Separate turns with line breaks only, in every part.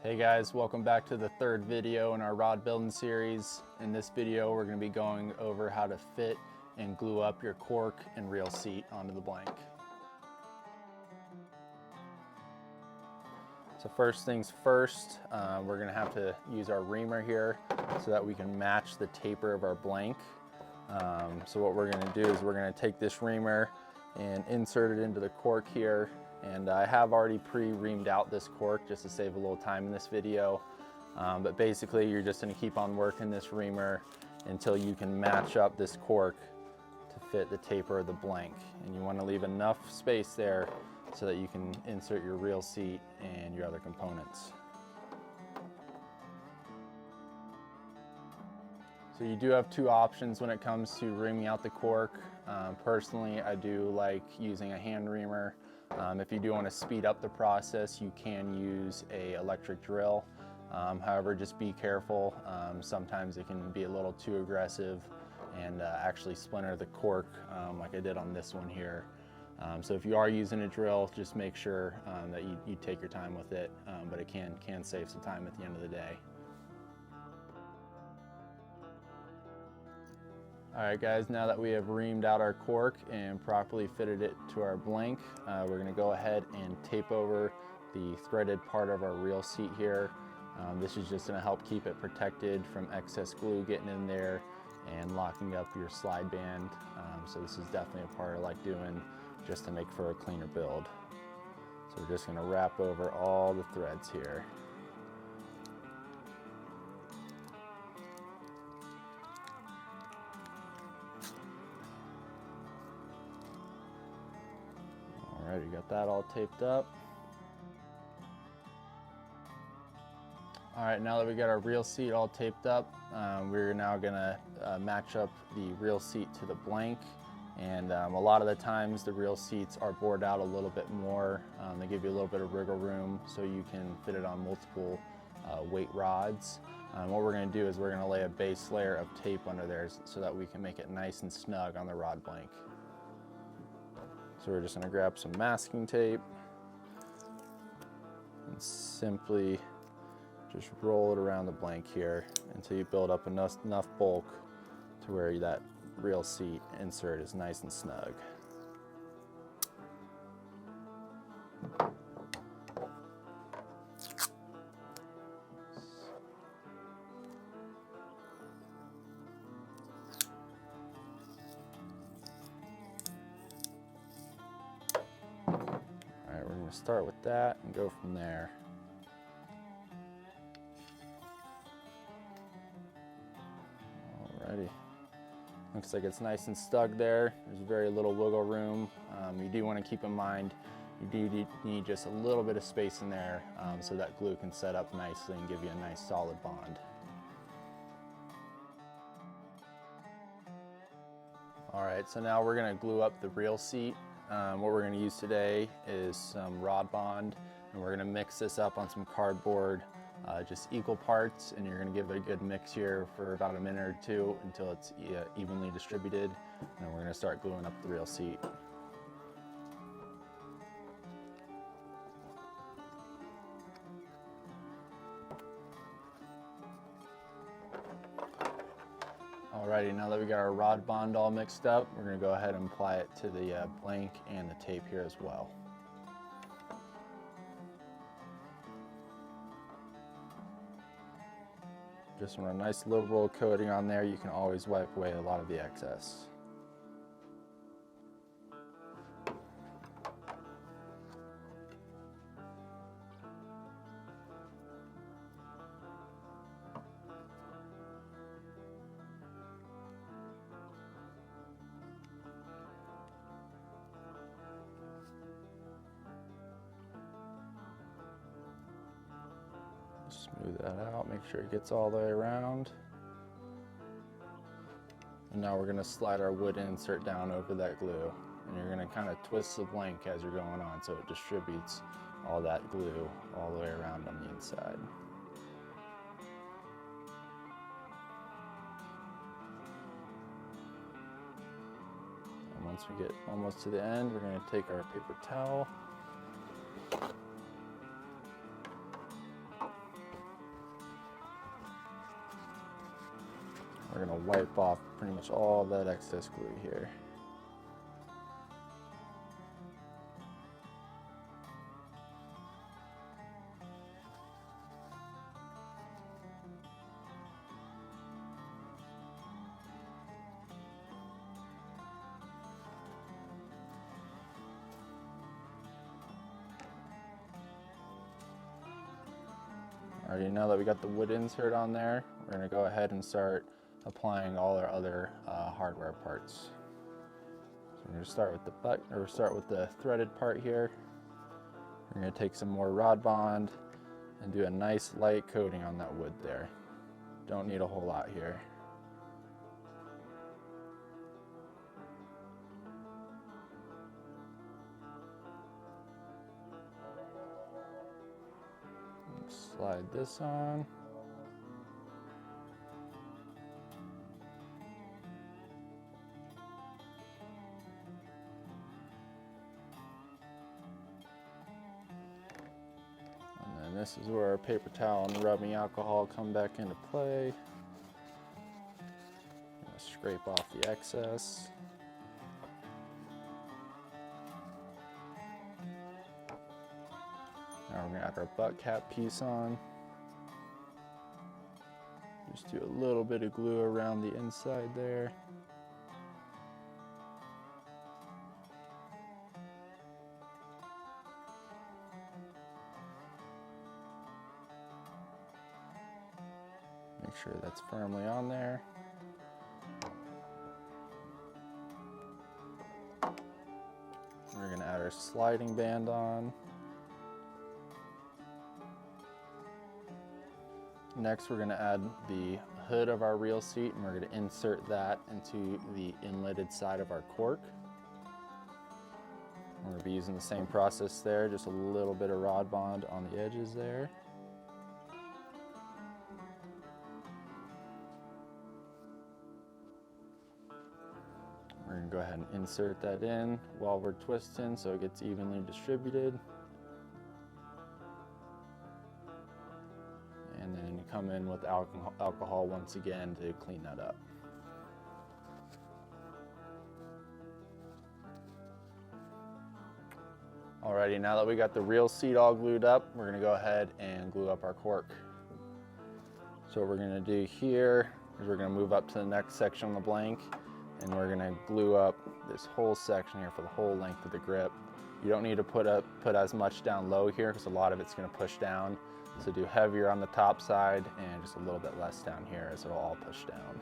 Hey guys, welcome back to the third video in our rod building series. In this video, we're going to be going over how to fit and glue up your cork and reel seat onto the blank. So first things first, we're going to have to use our reamer here so that we can match the taper of our blank. So what we're going to do is we're going to take this reamer and insert it into the cork here. And I have already pre-reamed out this cork just to save a little time in this video. But basically you're just gonna keep on working this reamer until you can match up this cork to fit the taper of the blank. And you wanna leave enough space there so that you can insert your reel seat and your other components. So you do have two options when it comes to reaming out the cork. Personally, I do like using a hand reamer. If you do want to speed up the process, you can use an electric drill. However, just be careful. Sometimes it can be a little too aggressive and actually splinter the cork like I did on this one here. So if you are using a drill, just make sure that you take your time with it, but it can save some time at the end of the day. All right guys, now that we have reamed out our cork and properly fitted it to our blank, we're gonna go ahead and tape over the threaded part of our reel seat here. This is just gonna help keep it protected from excess glue getting in there and locking up your slide band. So this is definitely a part I like doing just to make for a cleaner build. So we're just gonna wrap over all the threads here. All right, we got that all taped up. All right, now that we got our reel seat all taped up, we're now gonna match up the reel seat to the blank. And a lot of the times the reel seats are bored out a little bit more. They give you a little bit of wriggle room so you can fit it on multiple weight rods. What we're gonna do is we're gonna lay a base layer of tape under there so that we can make it nice and snug on the rod blank. So we're just gonna grab some masking tape and simply just roll it around the blank here until you build up enough bulk to where that reel seat insert is nice and snug. Alright, we're going to start with that and go from there. Alrighty. Looks like it's nice and snug there. There's very little wiggle room. You do want to keep in mind you do need just a little bit of space in there so that glue can set up nicely and give you a nice solid bond. Alright, so now we're going to glue up the reel seat. What we're going to use today is some Rod Bond, and we're going to mix this up on some cardboard, just equal parts, and you're going to give it a good mix here for about a minute or two until it's evenly distributed, and then we're going to start gluing up the reel seat. Alrighty, now that we got our Rod Bond all mixed up, we're going to go ahead and apply it to the blank and the tape here as well. Just want a nice liberal coating on there. You can always wipe away a lot of the excess. Smooth that out, make sure it gets all the way around. And now we're gonna slide our wood insert down over that glue. And you're gonna kind of twist the blank as you're going on so it distributes all that glue all the way around on the inside. And once we get almost to the end, we're gonna take our paper towel We're gonna wipe off pretty much all that excess glue here. Alrighty, now that we got the wood insert on there, we're going to go ahead and start applying all our other hardware parts. So we're going to start with the start with the threaded part here. We're going to take some more rod bond and do a nice light coating on that wood there. Don't need a whole lot here. Slide this on. And then this is where our paper towel and rubbing alcohol come back into play. Scrape off the excess. Now we're going to add our butt cap piece on. Just do a little bit of glue around the inside there. Make sure that's firmly on there. We're going to add our sliding band on. Next, we're going to add the hood of our reel seat, and we're going to insert that into the inletted side of our cork. We're going to be using the same process there, just a little bit of rod bond on the edges there. We're going to go ahead and insert that in while we're twisting so it gets evenly distributed. And then come in with alcohol once again to clean that up. Alrighty, now that we got the reel seat all glued up, we're going to go ahead and glue up our cork. So what we're going to do here is we're going to move up to the next section on the blank, and we're going to glue up this whole section here for the whole length of the grip. You don't need to put as much down low here because a lot of it's going to push down. So do heavier on the top side and just a little bit less down here as it'll all push down.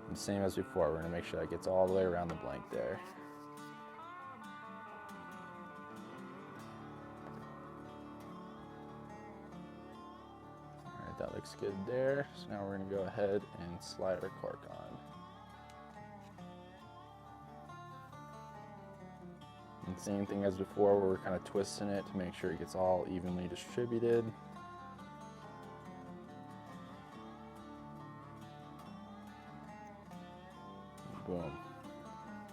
And same as before, we're going to make sure that gets all the way around the blank there. All right, that looks good there. So now we're going to go ahead and slide our cork on. And same thing as before, where we're kind of twisting it to make sure it gets all evenly distributed. Boom.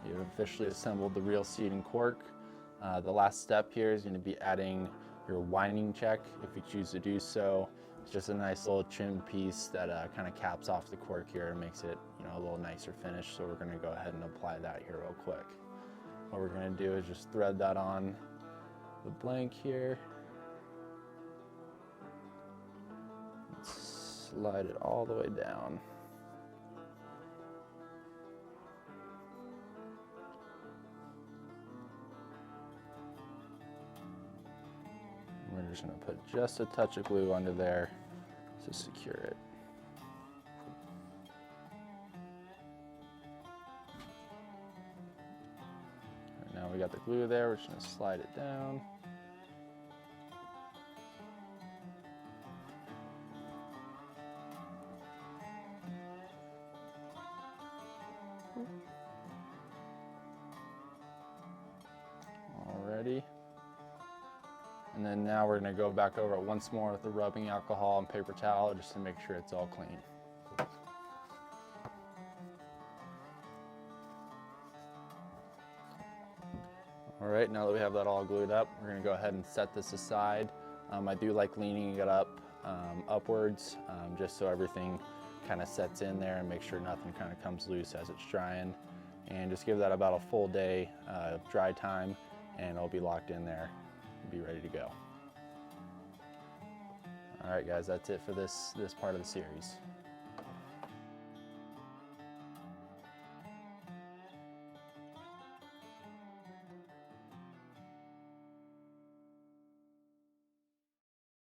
You've officially assembled the reel seat and cork. The last step here is going to be adding your winding check if you choose to do so. It's just a nice little trim piece that kind of caps off the cork here and makes it, a little nicer finish. So we're going to go ahead and apply that here real quick. What we're going to do is just thread that on the blank here. Slide it all the way down. We're just going to put just a touch of glue under there to secure it. Now we got the glue there, we're just going to slide it down. Alrighty. And then now we're going to go back over it once more with the rubbing alcohol and paper towel just to make sure it's all clean. All right, now that we have that all glued up, we're going to go ahead and set this aside I do like leaning it up upwards, just so everything kind of sets in there and make sure nothing kind of comes loose as it's drying. And just give that about a full day dry time, and it'll be locked in there and be ready to go. All right, guys, that's it for this part of the series.